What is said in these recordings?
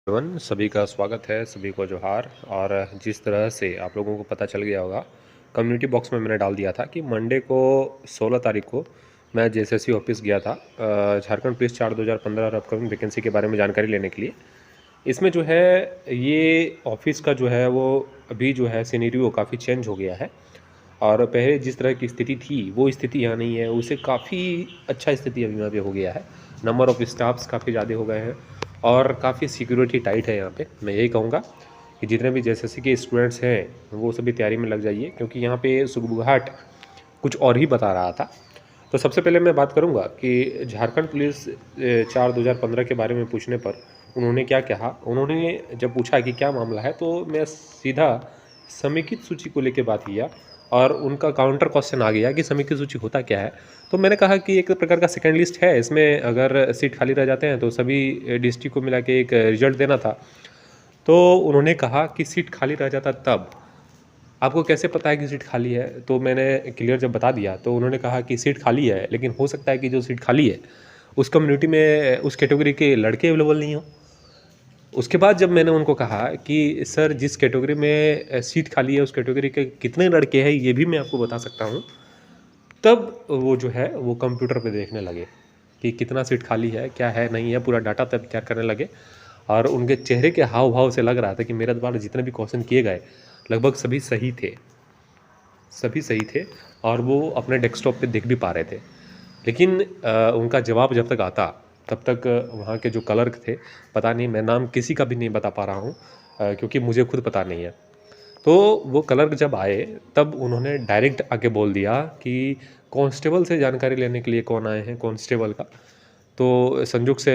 Everyone, सभी का स्वागत है, सभी को जोहार। और जिस तरह से आप लोगों को पता चल गया होगा, कम्युनिटी बॉक्स में मैंने डाल दिया था कि मंडे को 16 तारीख को मैं जेएसएससी ऑफिस गया था झारखंड पुलिस 4 2015 और अपकमिंग वैकेंसी के बारे में जानकारी लेने के लिए। इसमें जो है ये ऑफिस का जो है वो अभी जो है सिनेरियो काफ़ी चेंज हो गया है। और पहले जिस तरह की स्थिति थी वो स्थिति यहाँ नहीं है, उससे काफ़ी अच्छा स्थिति अभी यहाँ पे हो गया है। नंबर ऑफ़ स्टाफ्स काफ़ी ज़्यादा हो गए हैं और काफ़ी सिक्योरिटी टाइट है यहाँ पे। मैं यही कहूँगा कि जितने भी जेएसएससी के स्टूडेंट्स हैं वो सभी तैयारी में लग जाइए, क्योंकि यहाँ पे सुगबुघाट कुछ और ही बता रहा था। तो सबसे पहले मैं बात करूँगा कि झारखंड पुलिस 4 2015 के बारे में पूछने पर उन्होंने क्या कहा। उन्होंने जब पूछा कि क्या मामला है, तो मैं सीधा समेकित सूची को लेकर बात किया और उनका काउंटर क्वेश्चन आ गया कि समेकित सूची होता क्या है। तो मैंने कहा कि एक प्रकार का सेकंड लिस्ट है, इसमें अगर सीट खाली रह जाते हैं तो सभी डिस्ट्रिक्ट को मिला के एक रिजल्ट देना था। तो उन्होंने कहा कि सीट खाली रह जाता तब आपको कैसे पता है कि सीट खाली है। तो मैंने क्लियर जब बता दिया तो उन्होंने कहा कि सीट खाली है, लेकिन हो सकता है कि जो सीट खाली है उस कम्युनिटी में उस कैटेगरी के लड़के अवेलेबल नहीं हो। उसके बाद जब मैंने उनको कहा कि सर, जिस कैटेगरी में सीट खाली है उस कैटेगरी के कितने लड़के हैं ये भी मैं आपको बता सकता हूँ, तब वो जो है वो कंप्यूटर पे देखने लगे कि कितना सीट खाली है, क्या है, नहीं है, पूरा डाटा तब तैयार करने लगे। और उनके चेहरे के हाव भाव से लग रहा था कि मेरे द्वारा जितने भी क्वेश्चन किए गए लगभग सभी सही थे, सभी सही थे और वो अपने डेस्कटॉप पे देख भी पा रहे थे। लेकिन उनका जवाब जब तक आता तब तक वहाँ के जो क्लर्क थे, पता नहीं, मैं नाम किसी का भी नहीं बता पा रहा हूँ क्योंकि मुझे खुद पता नहीं है। तो वो क्लर्क जब आए तब उन्होंने डायरेक्ट आके बोल दिया कि कांस्टेबल से जानकारी लेने के लिए कौन आए हैं, कांस्टेबल का। तो संयोग से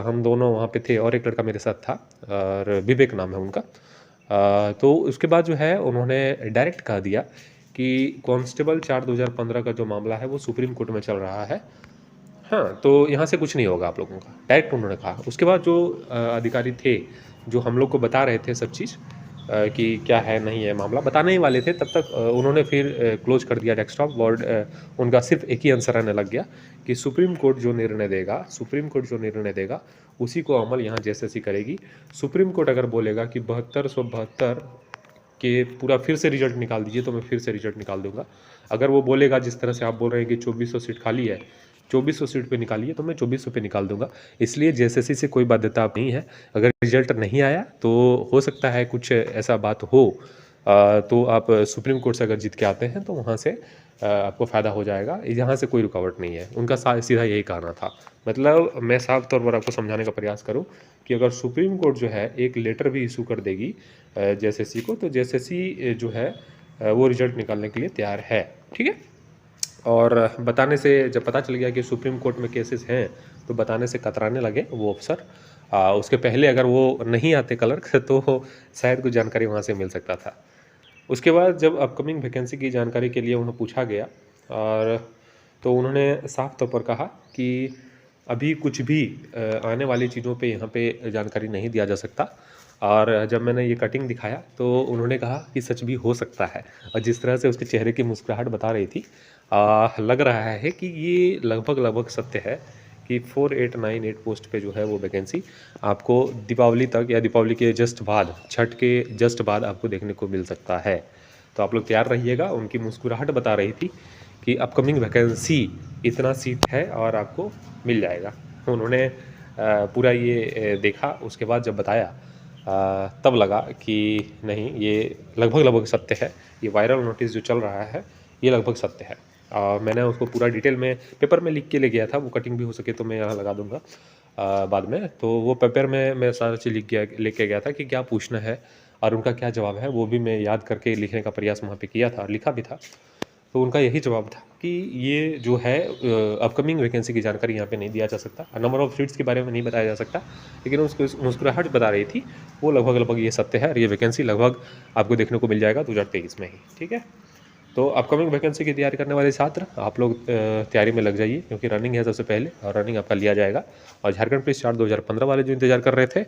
हम दोनों वहाँ पे थे और एक लड़का मेरे साथ था और विवेक नाम है उनका। तो उसके बाद जो है उन्होंने डायरेक्ट कह दिया कि कांस्टेबल 4 2015 का जो मामला है वो सुप्रीम कोर्ट में चल रहा है। हाँ, तो यहाँ से कुछ नहीं होगा आप लोगों का, डायरेक्ट उन्होंने कहा। उसके बाद जो अधिकारी थे जो हम लोग को बता रहे थे सब चीज़ कि क्या है नहीं है मामला, बताने ही वाले थे, तब तक उन्होंने फिर क्लोज कर दिया डेस्कटॉप। वर्ड उनका सिर्फ एक ही आंसर आने लग गया कि सुप्रीम कोर्ट जो निर्णय देगा, सुप्रीम कोर्ट जो निर्णय देगा उसी को अमल यहाँ जेएसएससी करेगी। सुप्रीम कोर्ट अगर बोलेगा कि 7272 कि पूरा फिर से रिजल्ट निकाल दीजिए तो मैं फिर से रिजल्ट निकाल दूंगा। अगर वो बोलेगा जिस तरह से आप बोल रहे हैं कि 2400 सीट खाली है, 2400 सीट पे निकालिए, तो मैं 2400 पे निकाल दूंगा। इसलिए जेएसएससी से कोई बाध्यता अब नहीं है। अगर रिजल्ट नहीं आया तो हो सकता है कुछ ऐसा बात हो, तो आप सुप्रीम कोर्ट से अगर जीत के आते हैं तो वहाँ से आपको फ़ायदा हो जाएगा। यहाँ से कोई रुकावट नहीं है। उनका सीधा यही कहना था। मतलब मैं साफ तौर पर आपको समझाने का प्रयास करूँ कि अगर सुप्रीम कोर्ट जो है एक लेटर भी इशू कर देगी जेएसएससी को, तो जेएसएससी जो है वो रिजल्ट निकालने के लिए तैयार है। ठीक है। और बताने से जब पता चल गया कि सुप्रीम कोर्ट में केसेस हैं तो बताने से कतराने लगे वो अफसर। उसके पहले अगर वो नहीं आते क्लर्क तो शायद कुछ जानकारी वहाँ से मिल सकता था। उसके बाद जब अपकमिंग वैकेंसी की जानकारी के लिए उन्हें पूछा गया, और तो उन्होंने साफ तौर पर कहा कि अभी कुछ भी आने वाली चीज़ों पे यहाँ पे जानकारी नहीं दिया जा सकता। और जब मैंने ये कटिंग दिखाया तो उन्होंने कहा कि सच भी हो सकता है। और जिस तरह से उसके चेहरे की मुस्कुराहट बता रही थी, लग रहा है कि ये लगभग लगभग सत्य है कि 4898 पोस्ट पे जो है वो वैकेंसी आपको दीपावली तक या दीपावली के जस्ट बाद, छठ के जस्ट बाद आपको देखने को मिल सकता है। तो आप लोग तैयार रहिएगा। उनकी मुस्कुराहट बता रही थी कि अपकमिंग वैकेंसी इतना सीट है और आपको मिल जाएगा। उन्होंने पूरा ये देखा, उसके बाद जब बताया तब लगा कि नहीं, ये लगभग लगभग सत्य है। ये वायरल नोटिस जो चल रहा है ये लगभग सत्य है। मैंने उसको पूरा डिटेल में पेपर में लिख के ले गया था। वो कटिंग भी हो सके तो मैं यहाँ लगा दूंगा बाद में। तो वो पेपर में मैं सारा चीज़ लिख के गया था कि क्या पूछना है और उनका क्या जवाब है, वो भी मैं याद करके लिखने का प्रयास वहाँ पे किया था और लिखा भी था। तो उनका यही जवाब था कि ये जो है अपकमिंग वैकेंसी की जानकारी यहाँ पे नहीं दिया जा सकता, नंबर ऑफ़ सीट्स के बारे में नहीं बताया जा सकता। लेकिन उसकी मुस्कुराहट बता रही थी वो लगभग लगभग ये सत्य है और ये वैकेंसी लगभग आपको देखने को मिल जाएगा 2023 में ही। ठीक है। तो अपकमिंग वैकेंसी की तैयारी करने वाले छात्र आप लोग तैयारी में लग जाइए, क्योंकि रनिंग है सबसे पहले और रनिंग आपका लिया जाएगा। और झारखंड पुलिस 4 2015 वाले जो इंतजार कर रहे थे,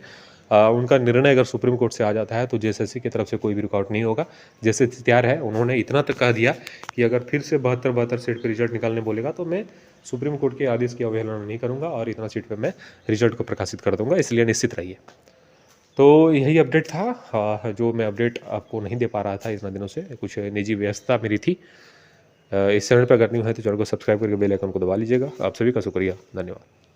उनका निर्णय अगर सुप्रीम कोर्ट से आ जाता है तो जेएसएससी की तरफ से कोई भी रुकावट नहीं होगा। जेएसएससी तैयार है। उन्होंने इतना तक कह दिया कि अगर फिर से 72 सीट पर रिजल्ट निकालने बोलेगा तो मैं सुप्रीम कोर्ट के आदेश की अवहेलना नहीं करूँगा और इतना सीट पर मैं रिजल्ट को प्रकाशित कर दूँगा। इसलिए निश्चित रहिए। तो यही अपडेट था, जो मैं अपडेट आपको नहीं दे पा रहा था इतना दिनों से, कुछ निजी व्यस्तता मेरी थी। इस चैनल पर अगर न्यू है तो चैनल को सब्सक्राइब करके बेल आइकन को दबा लीजिएगा। आप सभी का शुक्रिया, धन्यवाद।